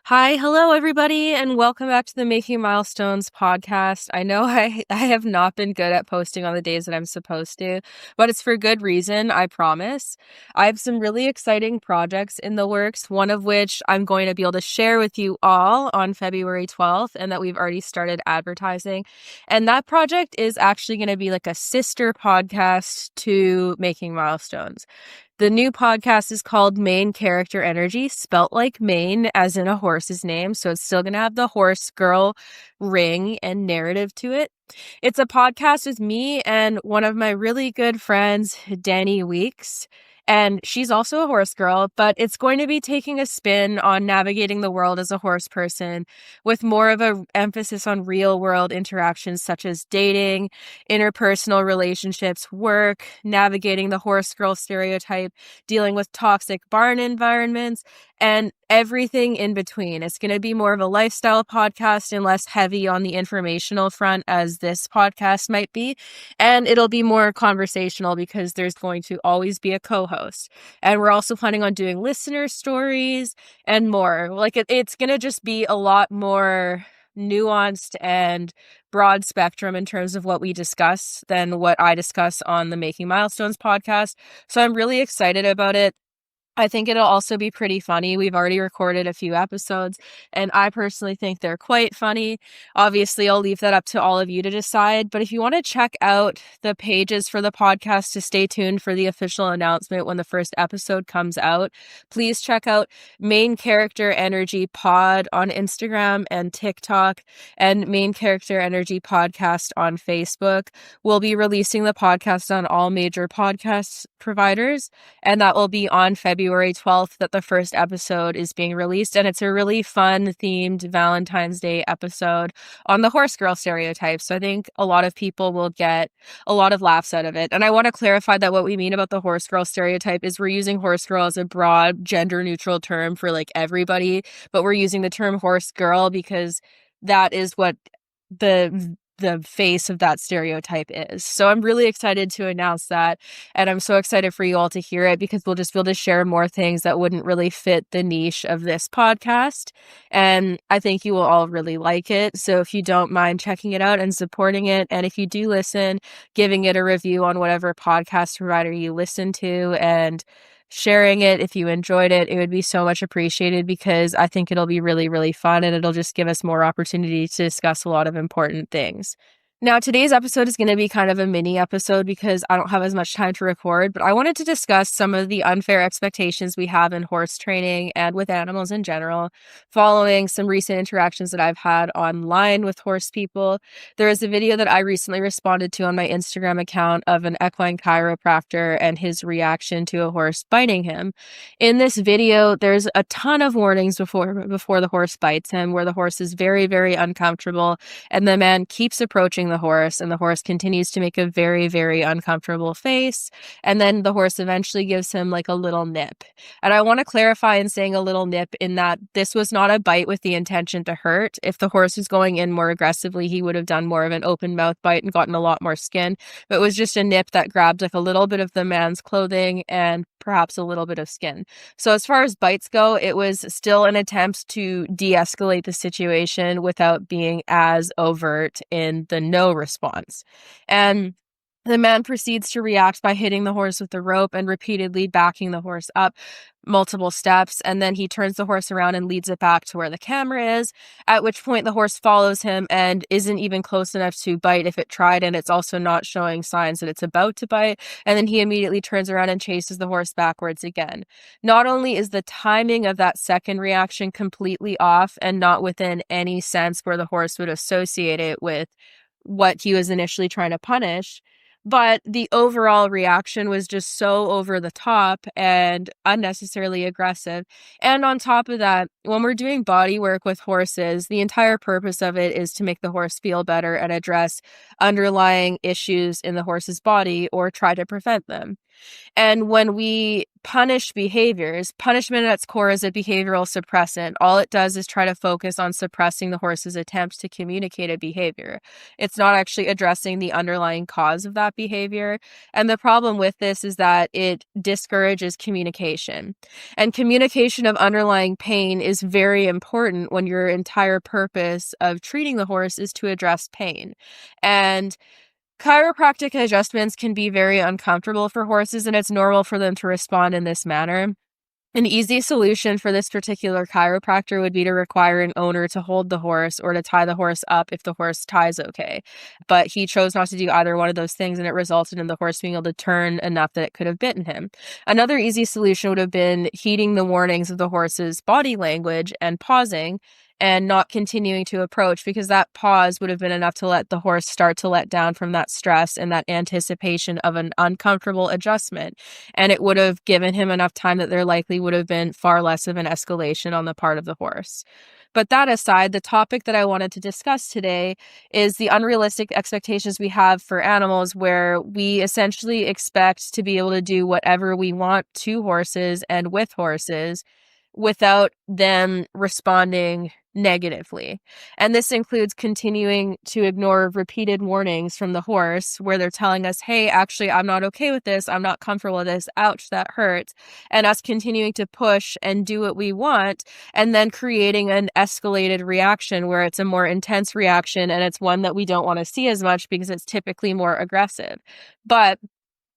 Hi, hello everybody, and welcome back to the Making Milestones podcast. I know I have not been good at posting on the days that I'm supposed to, but it's for good reason, I promise. I have some really exciting projects in the works, one of which I'm going to be able to share with you all on February 12th, and that we've already started advertising. And that project is actually going to be like a sister podcast to Making Milestones. The new podcast is called Main Character Energy, spelt like Maine, as in a horse's name. So it's still going to have the horse girl ring and narrative to it. It's a podcast with me and one of my really good friends, Danny Weeks. And she's also a horse girl, but it's going to be taking a spin on navigating the world as a horse person with more of a emphasis on real world interactions such as dating, interpersonal relationships, work, navigating the horse girl stereotype, dealing with toxic barn environments, and everything in between. It's going to be more of a lifestyle podcast and less heavy on the informational front as this podcast might be. And it'll be more conversational because there's going to always be a co-host. And we're also planning on doing listener stories and more. It's going to just be a lot more nuanced and broad spectrum in terms of what we discuss than what I discuss on the Making Milestones podcast. So I'm really excited about it. I think it'll also be pretty funny. We've already recorded a few episodes, and I personally think they're quite funny. Obviously, I'll leave that up to all of you to decide. But if you want to check out the pages for the podcast to stay tuned for the official announcement when the first episode comes out, please check out Main Character Energy Pod on Instagram and TikTok, and Main Character Energy Podcast on Facebook. We'll be releasing the podcast on all major podcast providers, and that will be on February 12th that the first episode is being released. And it's a really fun themed Valentine's Day episode on the horse girl stereotype. So I think a lot of people will get a lot of laughs out of it. And I want to clarify that what we mean about the horse girl stereotype is we're using horse girl as a broad gender neutral term for like everybody, but we're using the term horse girl because that is what the face of that stereotype is. So I'm really excited to announce that. And I'm so excited for you all to hear it because we'll just be able to share more things that wouldn't really fit the niche of this podcast. And I think you will all really like it. So if you don't mind checking it out and supporting it, and if you do listen, giving it a review on whatever podcast provider you listen to and sharing it if you enjoyed it, it would be so much appreciated because I think it'll be really, really fun and it'll just give us more opportunity to discuss a lot of important things. Now, today's episode is going to be kind of a mini episode because I don't have as much time to record, but I wanted to discuss some of the unfair expectations we have in horse training and with animals in general, following some recent interactions that I've had online with horse people. There is a video that I recently responded to on my Instagram account of an equine chiropractor and his reaction to a horse biting him. In this video, there's a ton of warnings before the horse bites him, where the horse is very, very uncomfortable, and the man keeps approaching the horse, and the horse continues to make a very, very uncomfortable face, and then the horse eventually gives him like a little nip. And I want to clarify in saying a little nip in that this was not a bite with the intention to hurt. If the horse was going in more aggressively, he would have done more of an open mouth bite and gotten a lot more skin, but it was just a nip that grabbed like a little bit of the man's clothing and perhaps a little bit of skin. So as far as bites go, it was still an attempt to de-escalate the situation without being as overt in the no response. And the man proceeds to react by hitting the horse with the rope and repeatedly backing the horse up multiple steps. And then he turns the horse around and leads it back to where the camera is, at which point the horse follows him and isn't even close enough to bite if it tried. And it's also not showing signs that it's about to bite. And then he immediately turns around and chases the horse backwards again. Not only is the timing of that second reaction completely off and not within any sense where the horse would associate it with what he was initially trying to punish, but the overall reaction was just so over the top and unnecessarily aggressive. And on top of that, when we're doing body work with horses, the entire purpose of it is to make the horse feel better and address underlying issues in the horse's body or try to prevent them. And when we punish behaviors, punishment at its core is a behavioral suppressant. All it does is try to focus on suppressing the horse's attempts to communicate a behavior. It's not actually addressing the underlying cause of that behavior. And the problem with this is that it discourages communication. And communication of underlying pain is very important when your entire purpose of treating the horse is to address pain. And chiropractic adjustments can be very uncomfortable for horses, and it's normal for them to respond in this manner. An easy solution for this particular chiropractor would be to require an owner to hold the horse or to tie the horse up if the horse ties okay. But he chose not to do either one of those things, and it resulted in the horse being able to turn enough that it could have bitten him. Another easy solution would have been heeding the warnings of the horse's body language and pausing and not continuing to approach, because that pause would have been enough to let the horse start to let down from that stress and that anticipation of an uncomfortable adjustment. And it would have given him enough time that there likely would have been far less of an escalation on the part of the horse. But that aside, the topic that I wanted to discuss today is the unrealistic expectations we have for animals, where we essentially expect to be able to do whatever we want to horses and with horses without them responding negatively. And this includes continuing to ignore repeated warnings from the horse where they're telling us, hey, actually, I'm not okay with this. I'm not comfortable with this. Ouch, that hurts. And us continuing to push and do what we want, and then creating an escalated reaction where it's a more intense reaction, and it's one that we don't want to see as much because it's typically more aggressive. But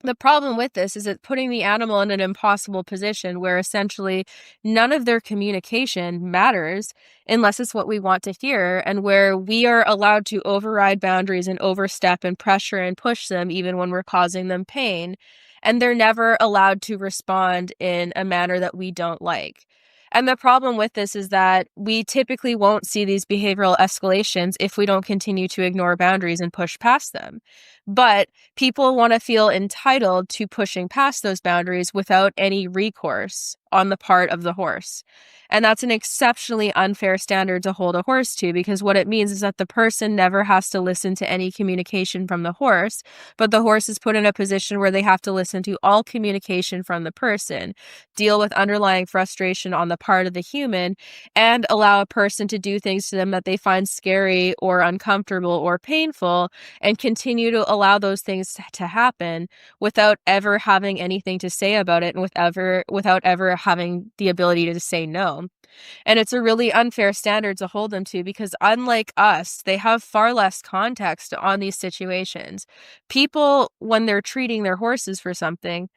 the problem with this is it's putting the animal in an impossible position where essentially none of their communication matters unless it's what we want to hear, and where we are allowed to override boundaries and overstep and pressure and push them even when we're causing them pain. And they're never allowed to respond in a manner that we don't like. And the problem with this is that we typically won't see these behavioral escalations if we don't continue to ignore boundaries and push past them. But people want to feel entitled to pushing past those boundaries without any recourse on the part of the horse. And that's an exceptionally unfair standard to hold a horse to, because what it means is that the person never has to listen to any communication from the horse, but the horse is put in a position where they have to listen to all communication from the person, deal with underlying frustration on the part of the human, and allow a person to do things to them that they find scary or uncomfortable or painful, and continue to allow those things to happen without ever having anything to say about it, and without ever having the ability to say no. And it's a really unfair standard to hold them to, because unlike us, they have far less context on these situations. People, when they're treating their horses for something,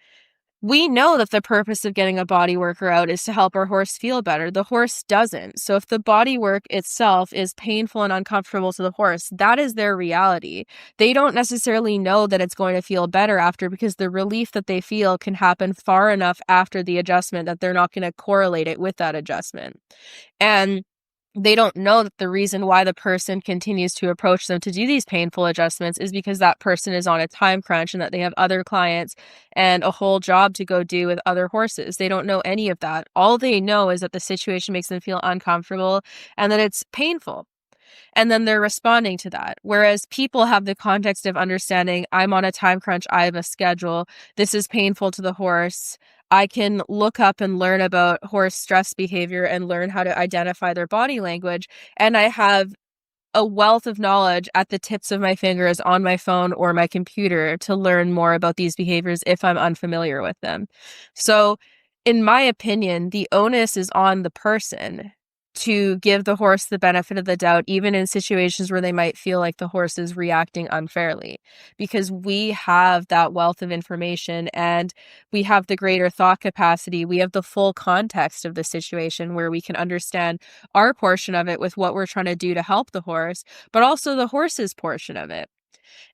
we know that the purpose of getting a body worker out is to help our horse feel better. The horse doesn't. So if the body work itself is painful and uncomfortable to the horse, that is their reality. They don't necessarily know that it's going to feel better after, because the relief that they feel can happen far enough after the adjustment that they're not going to correlate it with that adjustment. And they don't know that the reason why the person continues to approach them to do these painful adjustments is because that person is on a time crunch and that they have other clients and a whole job to go do with other horses. They don't know any of that. All they know is that the situation makes them feel uncomfortable and that it's painful. And then they're responding to that. Whereas people have the context of understanding, I'm on a time crunch, I have a schedule, this is painful to the horse. I can look up and learn about horse stress behavior and learn how to identify their body language. And I have a wealth of knowledge at the tips of my fingers on my phone or my computer to learn more about these behaviors if I'm unfamiliar with them. So, in my opinion, the onus is on the person to give the horse the benefit of the doubt, even in situations where they might feel like the horse is reacting unfairly, because we have that wealth of information and we have the greater thought capacity. We have the full context of the situation where we can understand our portion of it with what we're trying to do to help the horse, but also the horse's portion of it.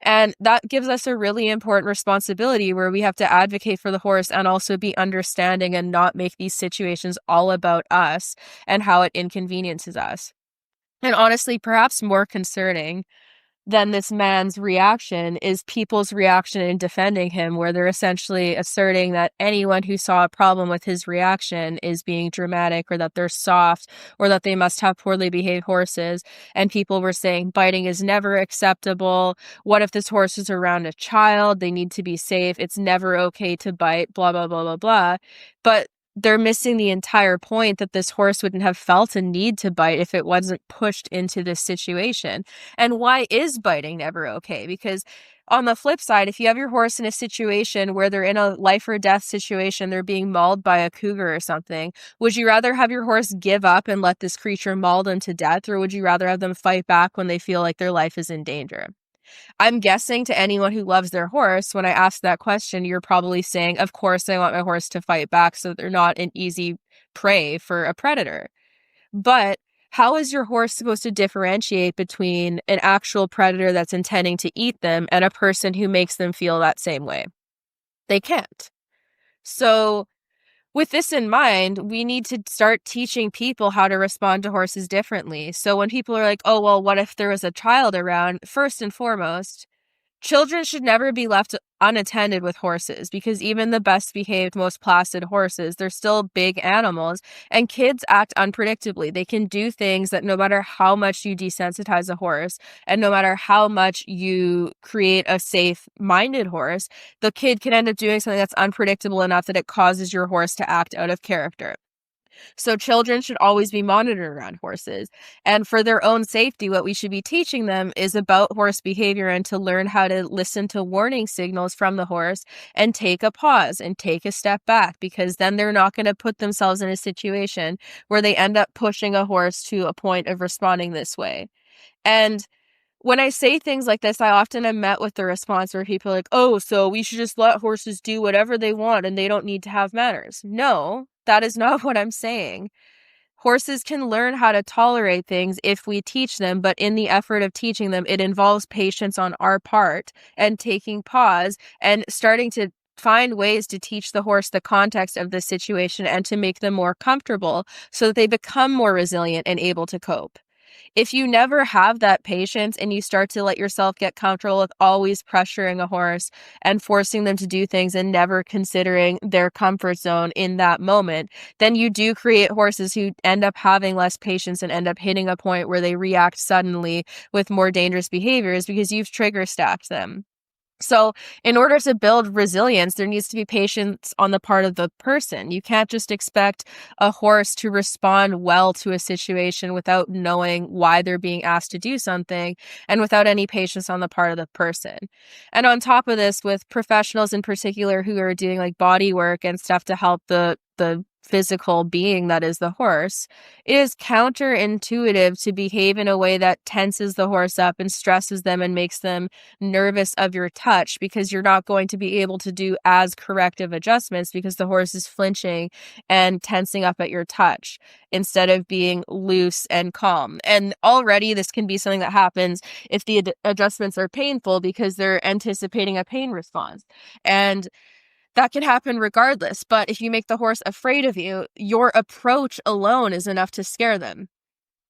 And that gives us a really important responsibility where we have to advocate for the horse and also be understanding and not make these situations all about us and how it inconveniences us. And honestly, perhaps more concerning then this man's reaction is people's reaction in defending him, where they're essentially asserting that anyone who saw a problem with his reaction is being dramatic, or that they're soft, or that they must have poorly behaved horses. And people were saying biting is never acceptable. What if this horse is around a child? They need to be safe. It's never okay to bite, blah, blah, blah, blah, blah. But they're missing the entire point that this horse wouldn't have felt a need to bite if it wasn't pushed into this situation. And why is biting never okay? Because on the flip side, if you have your horse in a situation where they're in a life or death situation, they're being mauled by a cougar or something, would you rather have your horse give up and let this creature maul them to death, or would you rather have them fight back when they feel like their life is in danger? I'm guessing to anyone who loves their horse, when I ask that question, you're probably saying, of course, I want my horse to fight back so they're not an easy prey for a predator. But how is your horse supposed to differentiate between an actual predator that's intending to eat them and a person who makes them feel that same way? They can't. So with this in mind, we need to start teaching people how to respond to horses differently. So when people are like, oh, well, what if there was a child around? First and foremost, children should never be left unattended with horses, because even the best behaved, most placid horses, they're still big animals, and kids act unpredictably. They can do things that no matter how much you desensitize a horse and no matter how much you create a safe-minded horse, the kid can end up doing something that's unpredictable enough that it causes your horse to act out of character. So children should always be monitored around horses. And for their own safety, what we should be teaching them is about horse behavior and to learn how to listen to warning signals from the horse and take a pause and take a step back, because then they're not going to put themselves in a situation where they end up pushing a horse to a point of responding this way. And when I say things like this, I often am met with the response where people are like, oh, so we should just let horses do whatever they want and they don't need to have manners. No, that is not what I'm saying. Horses can learn how to tolerate things if we teach them, but in the effort of teaching them, it involves patience on our part and taking pause and starting to find ways to teach the horse the context of the situation and to make them more comfortable so that they become more resilient and able to cope. If you never have that patience and you start to let yourself get comfortable with always pressuring a horse and forcing them to do things and never considering their comfort zone in that moment, then you do create horses who end up having less patience and end up hitting a point where they react suddenly with more dangerous behaviors because you've trigger stacked them. So in order to build resilience, there needs to be patience on the part of the person. You can't just expect a horse to respond well to a situation without knowing why they're being asked to do something and without any patience on the part of the person. And on top of this, with professionals in particular who are doing like body work and stuff to help the physical being that is the horse, it is counterintuitive to behave in a way that tenses the horse up and stresses them and makes them nervous of your touch, because you're not going to be able to do as corrective adjustments because the horse is flinching and tensing up at your touch instead of being loose and calm. And already this can be something that happens if the adjustments are painful because they're anticipating a pain response. And that can happen regardless. But if you make the horse afraid of you, your approach alone is enough to scare them.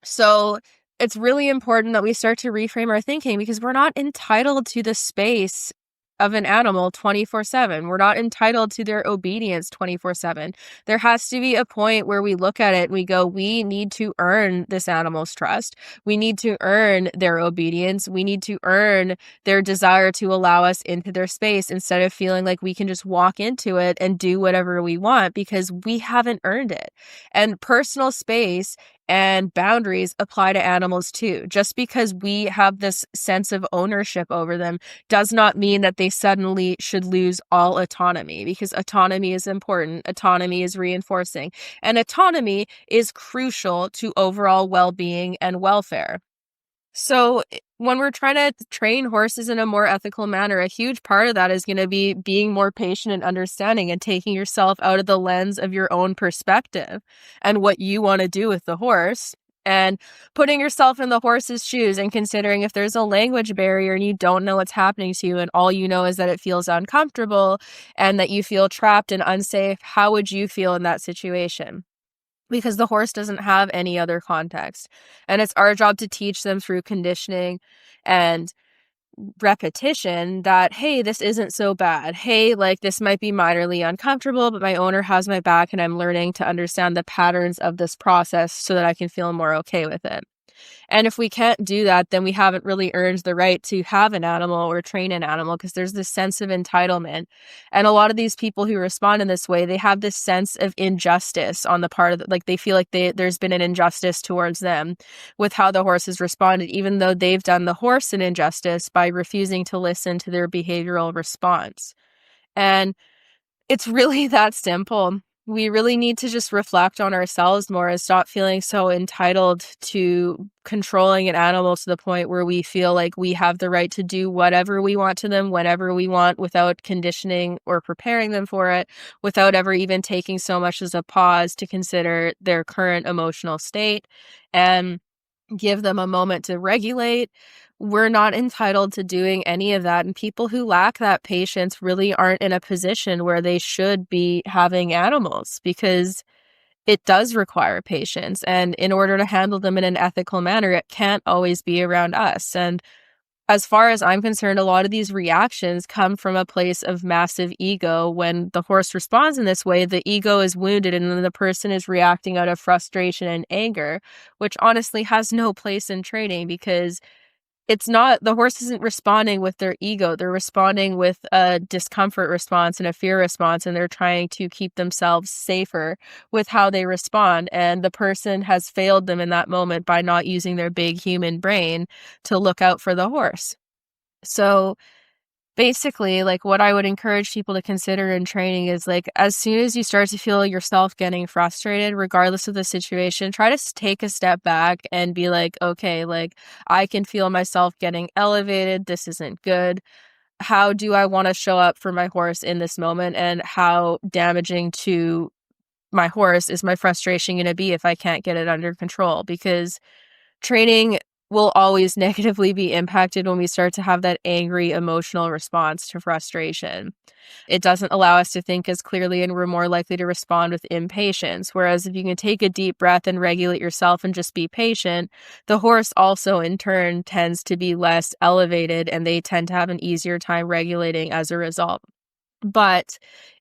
So it's really important that we start to reframe our thinking, because we're not entitled to the space of an animal 24/7. We're not entitled to their obedience 24/7. There has to be a point where we look at it and we go, we need to earn this animal's trust. We need to earn their obedience. We need to earn their desire to allow us into their space instead of feeling like we can just walk into it and do whatever we want because we haven't earned it. And personal space and boundaries apply to animals too. Just because we have this sense of ownership over them does not mean that they suddenly should lose all autonomy, because autonomy is important. Autonomy is reinforcing, and autonomy is crucial to overall well-being and welfare. So when we're trying to train horses in a more ethical manner, a huge part of that is going to be being more patient and understanding and taking yourself out of the lens of your own perspective and what you want to do with the horse, and putting yourself in the horse's shoes and considering if there's a language barrier and you don't know what's happening to you and all you know is that it feels uncomfortable and that you feel trapped and unsafe, how would you feel in that situation? Because the horse doesn't have any other context. And it's our job to teach them through conditioning and repetition that, hey, this isn't so bad. Hey, like this might be minorly uncomfortable, but my owner has my back and I'm learning to understand the patterns of this process so that I can feel more okay with it. And if we can't do that, then we haven't really earned the right to have an animal or train an animal, because there's this sense of entitlement. And a lot of these people who respond in this way, they have this sense of injustice on the part of like they feel like there's been an injustice towards them with how the horse has responded, even though they've done the horse an injustice by refusing to listen to their behavioral response. And it's really that simple. We really need to just reflect on ourselves more and stop feeling so entitled to controlling an animal to the point where we feel like we have the right to do whatever we want to them whenever we want without conditioning or preparing them for it, without ever even taking so much as a pause to consider their current emotional state and give them a moment to regulate. We're not entitled to doing any of that. And people who lack that patience really aren't in a position where they should be having animals, because it does require patience. And in order to handle them in an ethical manner, it can't always be around us. And as far as I'm concerned, a lot of these reactions come from a place of massive ego. When the horse responds in this way, the ego is wounded and then the person is reacting out of frustration and anger, which honestly has no place in training, because the horse isn't responding with their ego. They're responding with a discomfort response and a fear response, and they're trying to keep themselves safer with how they respond. And the person has failed them in that moment by not using their big human brain to look out for the horse. So basically, like what I would encourage people to consider in training is like, as soon as you start to feel yourself getting frustrated, regardless of the situation, try to take a step back and be like, okay, like I can feel myself getting elevated. This isn't good. How do I want to show up for my horse in this moment? And how damaging to my horse is my frustration going to be if I can't get it under control? Because training will always negatively be impacted when we start to have that angry emotional response to frustration. It doesn't allow us to think as clearly, and we're more likely to respond with impatience. Whereas if you can take a deep breath and regulate yourself and just be patient, the horse also in turn tends to be less elevated and they tend to have an easier time regulating as a result. But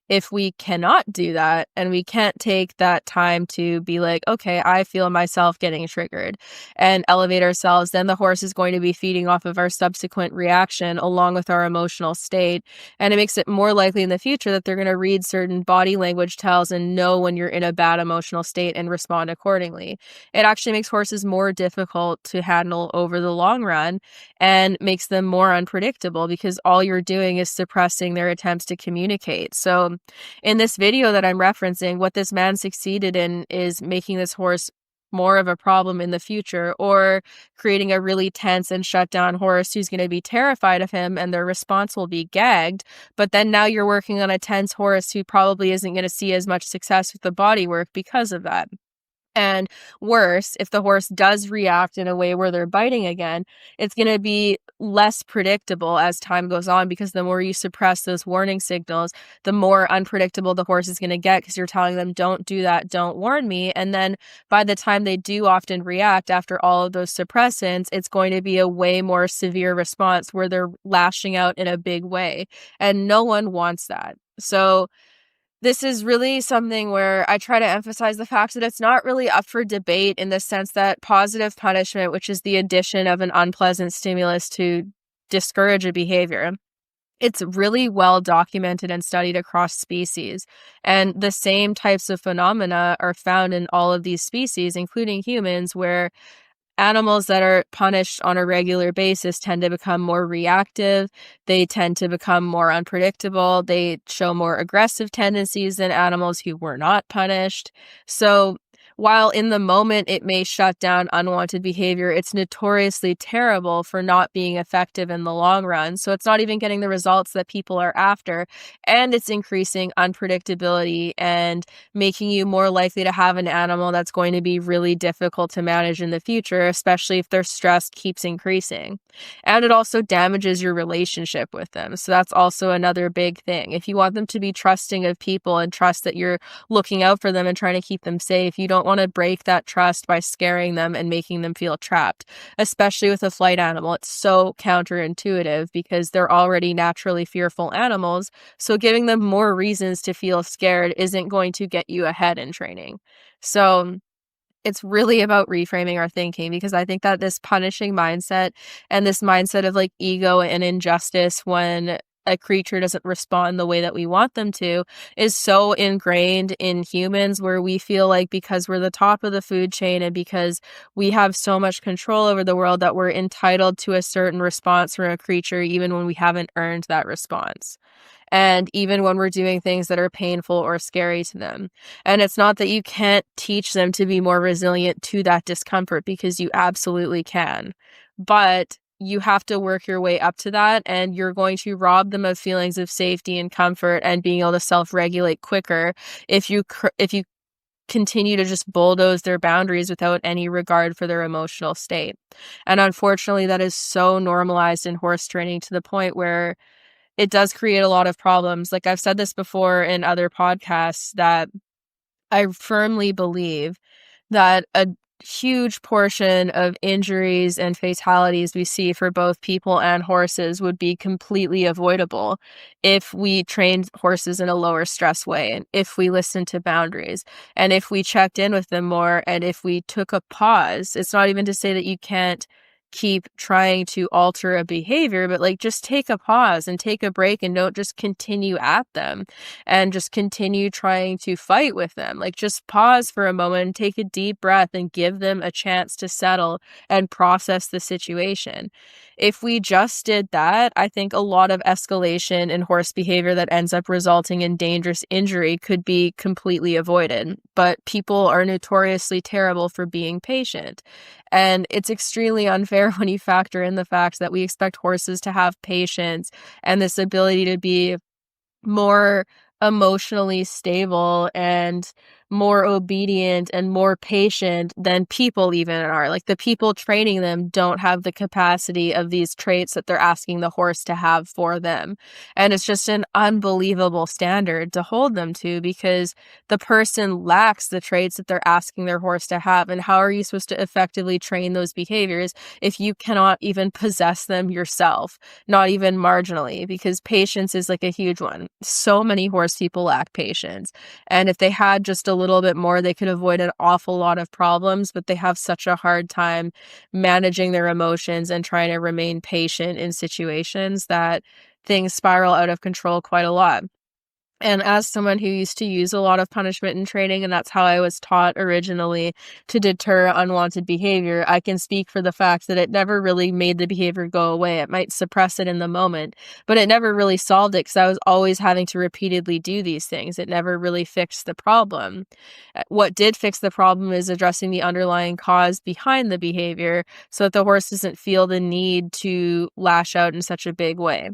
if we cannot do that and we can't take that time to be like, okay, I feel myself getting triggered and elevate ourselves, then the horse is going to be feeding off of our subsequent reaction along with our emotional state. And it makes it more likely in the future that they're going to read certain body language tells and know when you're in a bad emotional state and respond accordingly. It actually makes horses more difficult to handle over the long run and makes them more unpredictable, because all you're doing is suppressing their attempts to communicate. So in this video that I'm referencing, what this man succeeded in is making this horse more of a problem in the future, or creating a really tense and shut down horse who's going to be terrified of him and their response will be gagged. But then now you're working on a tense horse who probably isn't going to see as much success with the body work because of that. And worse, if the horse does react in a way where they're biting again, it's going to be less predictable as time goes on, because the more you suppress those warning signals, the more unpredictable the horse is going to get, because you're telling them, don't do that, don't warn me. And then by the time they do often react after all of those suppressants, it's going to be a way more severe response where they're lashing out in a big way. And no one wants that. So this is really something where I try to emphasize the fact that it's not really up for debate, in the sense that positive punishment, which is the addition of an unpleasant stimulus to discourage a behavior, it's really well documented and studied across species. And the same types of phenomena are found in all of these species, including humans, where animals that are punished on a regular basis tend to become more reactive. They tend to become more unpredictable. They show more aggressive tendencies than animals who were not punished. So while in the moment it may shut down unwanted behavior, it's notoriously terrible for not being effective in the long run. So it's not even getting the results that people are after, and it's increasing unpredictability and making you more likely to have an animal that's going to be really difficult to manage in the future, especially if their stress keeps increasing. And it also damages your relationship with them. So that's also another big thing. If you want them to be trusting of people and trust that you're looking out for them and trying to keep them safe, you don't want to break that trust by scaring them and making them feel trapped, especially with a flight animal. It's so counterintuitive because they're already naturally fearful animals. So giving them more reasons to feel scared isn't going to get you ahead in training. So it's really about reframing our thinking, because I think that this punishing mindset and this mindset of like ego and injustice when a creature doesn't respond the way that we want them to is so ingrained in humans, where we feel like because we're the top of the food chain and because we have so much control over the world that we're entitled to a certain response from a creature even when we haven't earned that response. And even when we're doing things that are painful or scary to them. And it's not that you can't teach them to be more resilient to that discomfort, because you absolutely can. But you have to work your way up to that, and you're going to rob them of feelings of safety and comfort and being able to self-regulate quicker if you continue to just bulldoze their boundaries without any regard for their emotional state. And unfortunately, that is so normalized in horse training to the point where it does create a lot of problems. Like I've said this before in other podcasts, that I firmly believe that a huge portion of injuries and fatalities we see for both people and horses would be completely avoidable if we trained horses in a lower stress way, and if we listened to boundaries, and if we checked in with them more, and if we took a pause. It's not even to say that you can't keep trying to alter a behavior, but like just take a pause and take a break, and don't just continue at them and just continue trying to fight with them. Like just pause for a moment, take a deep breath, and give them a chance to settle and process the situation. If we just did that, I think a lot of escalation in horse behavior that ends up resulting in dangerous injury could be completely avoided. But people are notoriously terrible for being patient. And it's extremely unfair when you factor in the fact that we expect horses to have patience and this ability to be more emotionally stable and more obedient and more patient than people even are. Like the people training them don't have the capacity of these traits that they're asking the horse to have for them. And it's just an unbelievable standard to hold them to, because the person lacks the traits that they're asking their horse to have. And how are you supposed to effectively train those behaviors if you cannot even possess them yourself? Not even marginally, because patience is like a huge one. So many horse people lack patience. And if they had just a little bit more, they could avoid an awful lot of problems, but they have such a hard time managing their emotions and trying to remain patient in situations that things spiral out of control quite a lot. And as someone who used to use a lot of punishment in training, and that's how I was taught originally to deter unwanted behavior, I can speak for the fact that it never really made the behavior go away. It might suppress it in the moment, but it never really solved it, because I was always having to repeatedly do these things. It never really fixed the problem. What did fix the problem is addressing the underlying cause behind the behavior, so that the horse doesn't feel the need to lash out in such a big way.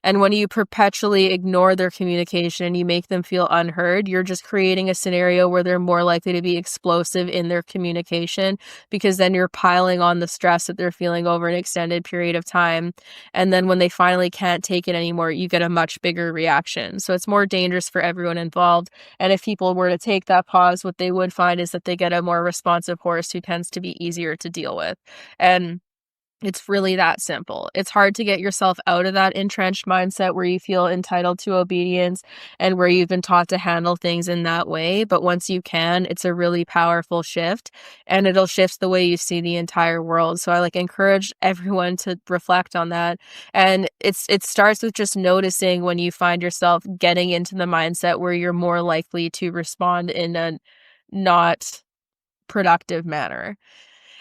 And when you perpetually ignore their communication, you make them feel unheard, you're just creating a scenario where they're more likely to be explosive in their communication, because then you're piling on the stress that they're feeling over an extended period of time. And then when they finally can't take it anymore, you get a much bigger reaction. So it's more dangerous for everyone involved. And if people were to take that pause, what they would find is that they get a more responsive horse who tends to be easier to deal with. And it's really that simple. It's hard to get yourself out of that entrenched mindset where you feel entitled to obedience and where you've been taught to handle things in that way. But once you can, it's a really powerful shift, and it'll shift the way you see the entire world. So I encourage everyone to reflect on that. And it starts with just noticing when you find yourself getting into the mindset where you're more likely to respond in a not productive manner.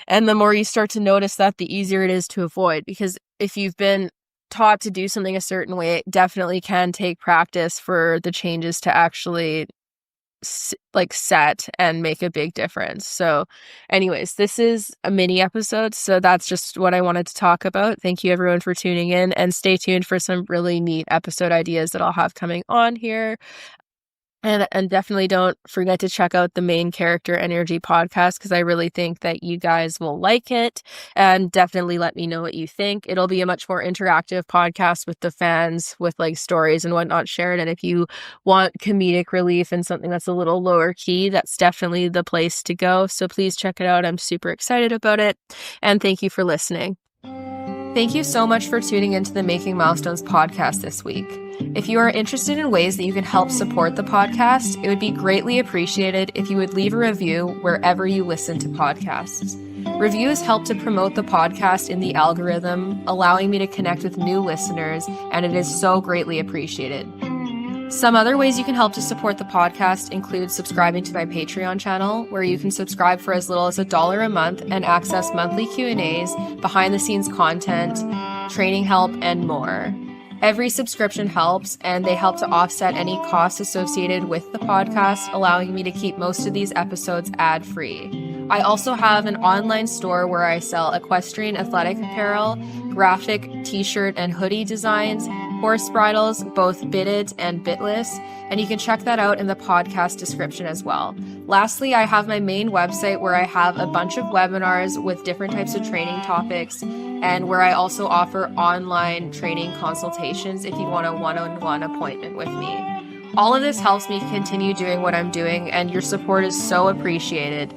And the more you start to notice that, the easier it is to avoid. Because if you've been taught to do something a certain way, it definitely can take practice for the changes to actually set and make a big difference. So anyways, this is a mini episode. So that's just what I wanted to talk about. Thank you everyone for tuning in, and stay tuned for some really neat episode ideas that I'll have coming on here. And definitely don't forget to check out the Main Character Energy podcast, because I really think that you guys will like it, and definitely let me know what you think. It'll be a much more interactive podcast with the fans, with like stories and whatnot shared. And if you want comedic relief and something that's a little lower key, that's definitely the place to go. So please check it out. I'm super excited about it. And thank you for listening. Thank you so much for tuning into the Making Milestones podcast this week. If you are interested in ways that you can help support the podcast, it would be greatly appreciated if you would leave a review wherever you listen to podcasts. Reviews help to promote the podcast in the algorithm, allowing me to connect with new listeners, and it is so greatly appreciated. Some other ways you can help to support the podcast include subscribing to my Patreon channel, where you can subscribe for as little as $1 a month and access monthly Q&As, behind-the-scenes content, training help, and more. Every subscription helps, and they help to offset any costs associated with the podcast, allowing me to keep most of these episodes ad-free. I also have an online store where I sell equestrian athletic apparel, graphic t-shirt and hoodie designs, horse bridles, both bitted and bitless, and you can check that out in the podcast description as well. Lastly, I have my main website where I have a bunch of webinars with different types of training topics, and where I also offer online training consultations if you want a one-on-one appointment with me. All of this helps me continue doing what I'm doing, and your support is so appreciated.